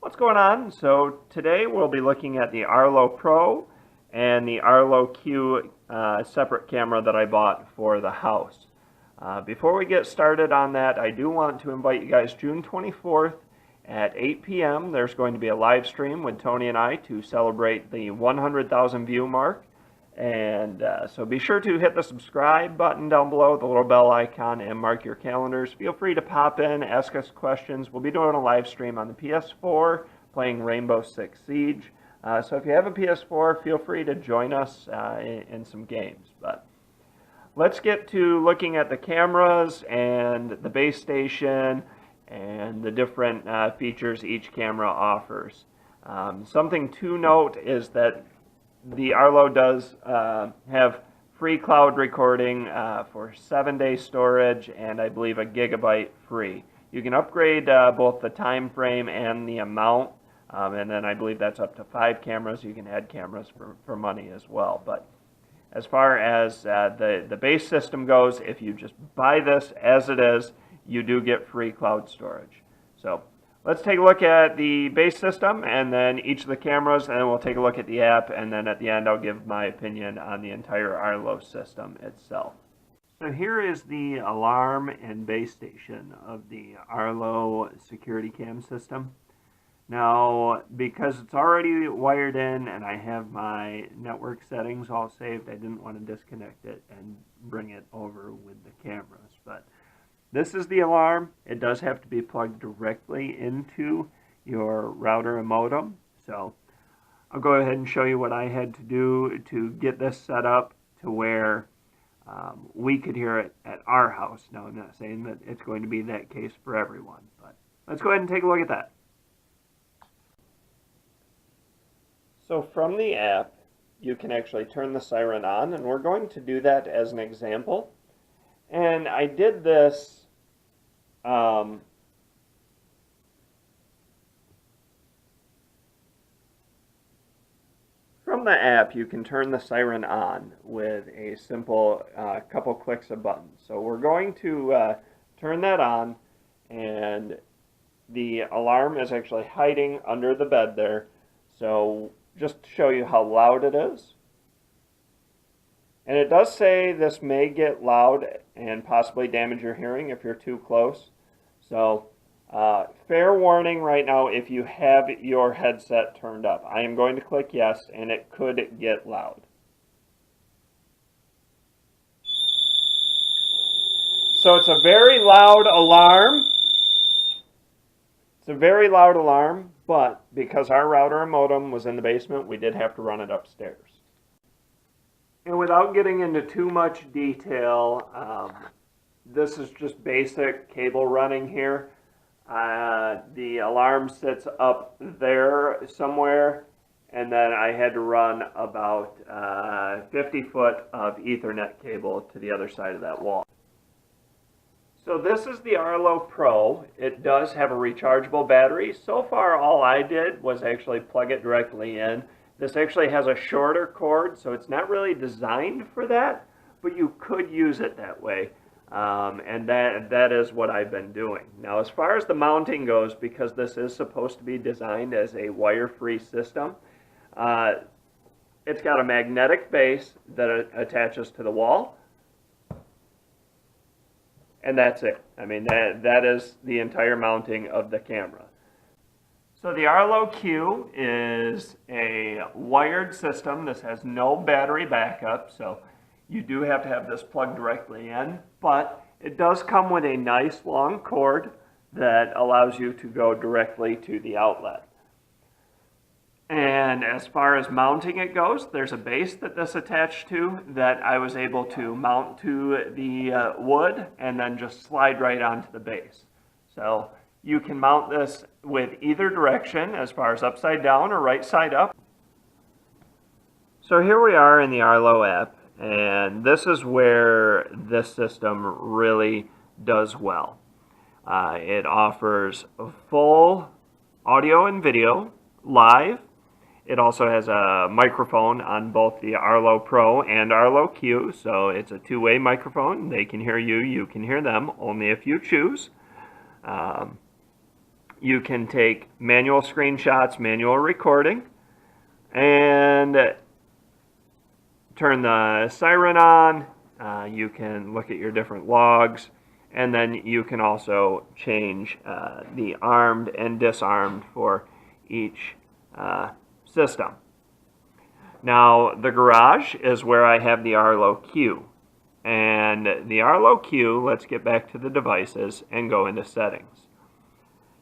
What's going on? So today we'll be looking at the Arlo Pro and the Arlo Q separate camera that I bought for the house. Before we get started on that, I do want to invite you guys June 24th at 8 p.m. There's going to be a live stream with Tony and I to celebrate the 100,000 view mark. And so be sure to hit the subscribe button down below, the little bell icon, and mark your calendars. Feel free to pop in, ask us questions. We'll be doing a live stream on the PS4, playing Rainbow Six Siege. So if you have a PS4, feel free to join us in some games. But let's get to looking at the cameras and the base station and the different features each camera offers. Something to note is that the Arlo does have free cloud recording for 7-day storage and I believe a gigabyte free. You can upgrade both the time frame and the amount, and then I believe that's up to 5 cameras. You can add cameras for money as well. But as far as the base system goes, if you just buy this as it is, you do get free cloud storage. So let's take a look at the base system and then each of the cameras, and then we'll take a look at the app, and then at the end I'll give my opinion on the entire Arlo system itself. So here is the alarm and base station of the Arlo security cam system. Now, because it's already wired in and I have my network settings all saved, I didn't want to disconnect it and bring it over with the cameras. But this is the alarm. It does have to be plugged directly into your router and modem. So I'll go ahead and show you what I had to do to get this set up to where we could hear it at our house. Now, I'm not saying that it's going to be that case for everyone, but let's go ahead and take a look at that. So from the app, you can actually turn the siren on, and we're going to do that as an example. And I did this from the app. You can turn the siren on with a simple couple clicks of buttons. So we're going to turn that on, and the alarm is actually hiding under the bed there. So just to show you how loud it is. And it does say this may get loud and possibly damage your hearing if you're too close. So fair warning right now if you have your headset turned up. I am going to click yes, and it could get loud. So it's a very loud alarm. It's a very loud alarm, but because our router and modem was in the basement, we did have to run it upstairs. And without getting into too much detail, this is just basic cable running here. The alarm sits up there somewhere, and then I had to run about 50 foot of Ethernet cable to the other side of that wall. So this is the Arlo Pro. It does have a rechargeable battery. So far all I did was actually plug it directly in. This actually has a shorter cord, so it's not really designed for that, but you could use it that way. And that is what I've been doing. Now as far as the mounting goes, because this is supposed to be designed as a wire-free system, it's got a magnetic base that attaches to the wall. And that's it. I mean, that is the entire mounting of the camera. So the Arlo Q is a wired system. This has no battery backup, so you do have to have this plugged directly in, but it does come with a nice long cord that allows you to go directly to the outlet. And as far as mounting it goes, there's a base that this attached to that I was able to mount to the wood and then just slide right onto the base. So you can mount this with either direction, as far as upside down or right side up. So here we are in the Arlo app, and this is where this system really does well. It offers full audio and video live. It also has a microphone on both the Arlo Pro and Arlo Q, so it's a two-way microphone. They can hear you, you can hear them, only if you choose. you can take manual screenshots, manual recording, and turn the siren on. You can look at your different logs, and then you can also change the armed and disarmed for each system. Now, the garage is where I have the Arlo Q. And the Arlo Q, let's get back to the devices and go into settings.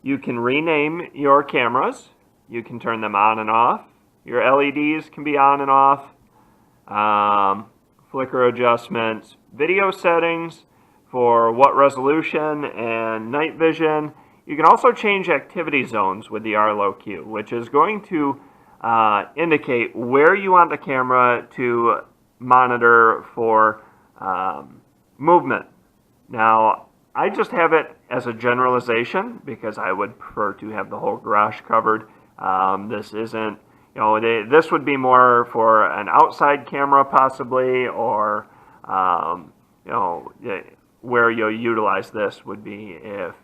You can rename your cameras. You can turn them on and off. Your LEDs can be on and off. Flicker adjustments, video settings for what resolution and night vision. You can also change activity zones with the Arlo Q, which is going to indicate where you want the camera to monitor for movement. Now, I just have it as a generalization because I would prefer to have the whole garage covered. This isn't, this would be more for an outside camera possibly, or where you'll utilize this would be if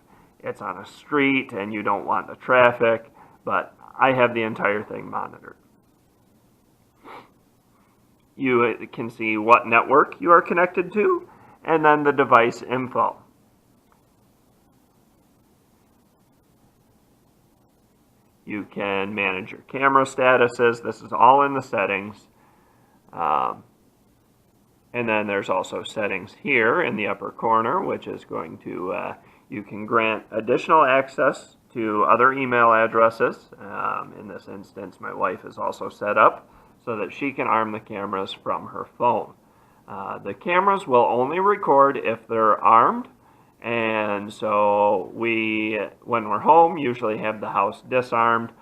it's on a street and you don't want the traffic, but I have the entire thing monitored. You can see what network you are connected to, and then the device info. You can manage your camera statuses. This is all in the settings. And then there's also settings here in the upper corner, which is going to, you can grant additional access to other email addresses. In this instance, my wife is also set up so that she can arm the cameras from her phone. The cameras will only record if they're armed, and so we, when we're home, usually have the house disarmed,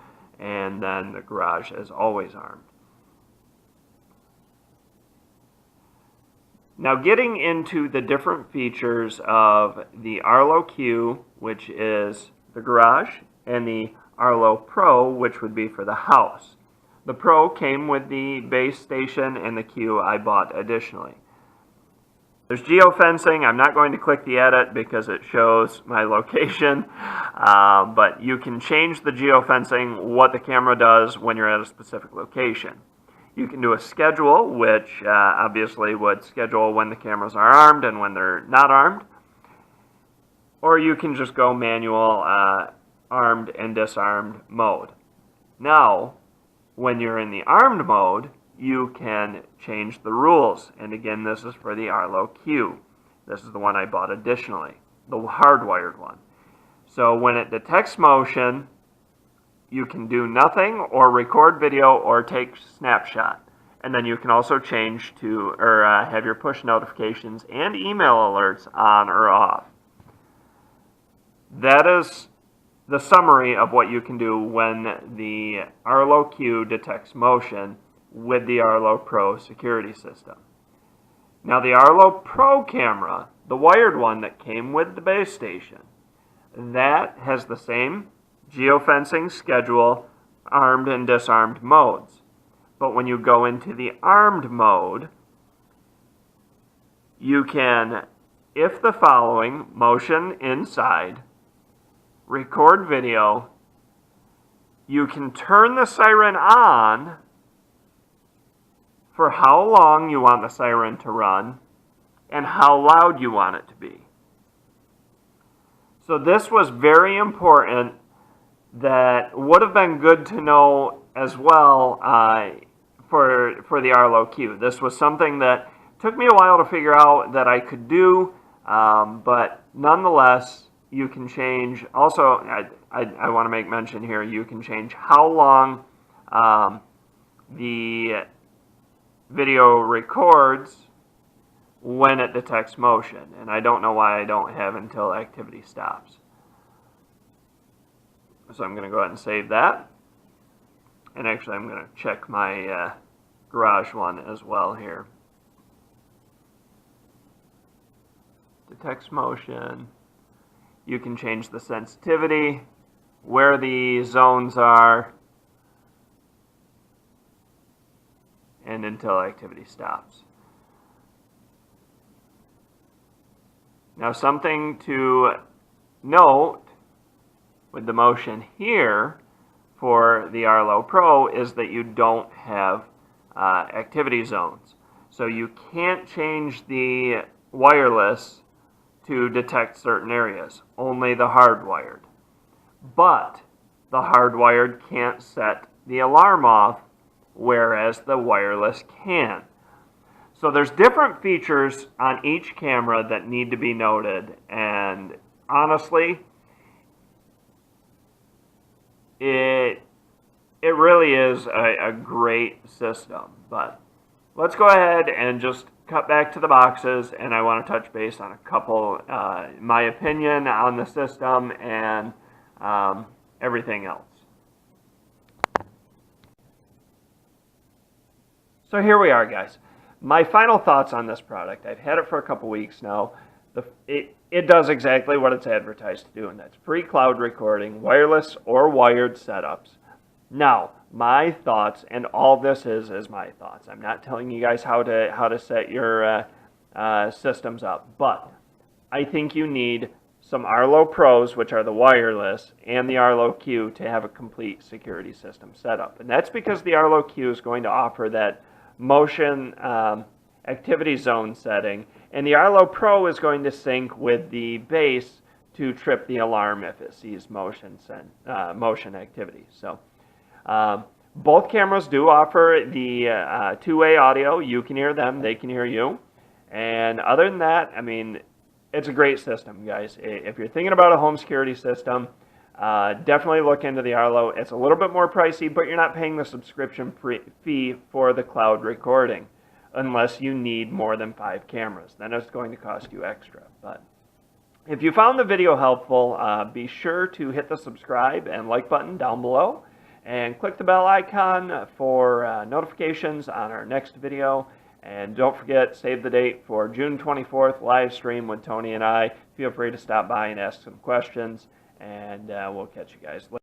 and then the garage is always armed. Now, getting into the different features of the Arlo Q, which is the garage, and the Arlo Pro, which would be for the house. The Pro came with the base station, and the Q I bought additionally. There's geofencing. I'm not going to click the edit because it shows my location, but you can change the geofencing, what the camera does when you're at a specific location. You can do a schedule, which obviously would schedule when the cameras are armed and when they're not armed. Or you can just go manual armed and disarmed mode. Now, when you're in the armed mode, you can change the rules. And again, this is for the Arlo Q. This is the one I bought additionally, the hardwired one. So when it detects motion, you can do nothing or record video or take snapshot. And then you can also change to, or have your push notifications and email alerts on or off. That is the summary of what you can do when the Arlo Q detects motion with the Arlo Pro security system. Now, the Arlo Pro camera, the wired one that came with the base station, that has the same geofencing schedule, armed and disarmed modes. But when you go into the armed mode, you can, if the following, motion inside, record video, you can turn the siren on for how long you want the siren to run and how loud you want it to be. So this was very important, that would have been good to know as well for the Arlo Q. This was something that took me a while to figure out that I could do, but nonetheless, you can change. Also, I want to make mention here, you can change how long the video records when it detects motion. And I don't know why I don't have until activity stops. So I'm going to go ahead and save that. And actually, I'm going to check my garage one as well here. Detects motion. You can change the sensitivity, where the zones are, and until activity stops. Now, something to note with the motion here for the Arlo Pro is that you don't have activity zones. So you can't change the wireless to detect certain areas, only the hardwired. But the hardwired can't set the alarm off, whereas the wireless can. So there's different features on each camera that need to be noted, and honestly, it really is a great system. But let's go ahead and just cut back to the boxes, and I want to touch base on a couple, my opinion on the system and everything else. So here we are, guys. My final thoughts on this product. I've had it for a couple weeks now. It does exactly what it's advertised to do, and that's free cloud recording, wireless or wired setups. Now, my thoughts, and all this is my thoughts. I'm not telling you guys how to set your systems up, but I think you need some Arlo Pros, which are the wireless, and the Arlo Q to have a complete security system set up. And that's because the Arlo Q is going to offer that motion activity zone setting, and the Arlo Pro is going to sync with the base to trip the alarm if it sees motion activity. So both cameras do offer the two-way audio. You can hear them, they can hear you. And other than that, I mean, it's a great system, guys. If you're thinking about a home security system, definitely look into the Arlo. It's a little bit more pricey, but you're not paying the subscription fee for the cloud recording unless you need more than 5 cameras. Then it's going to cost you extra. But if you found the video helpful, be sure to hit the subscribe and like button down below and click the bell icon for notifications on our next video. And don't forget, save the date for June 24th live stream with Tony and I. Feel free to stop by and ask some questions, and we'll catch you guys later.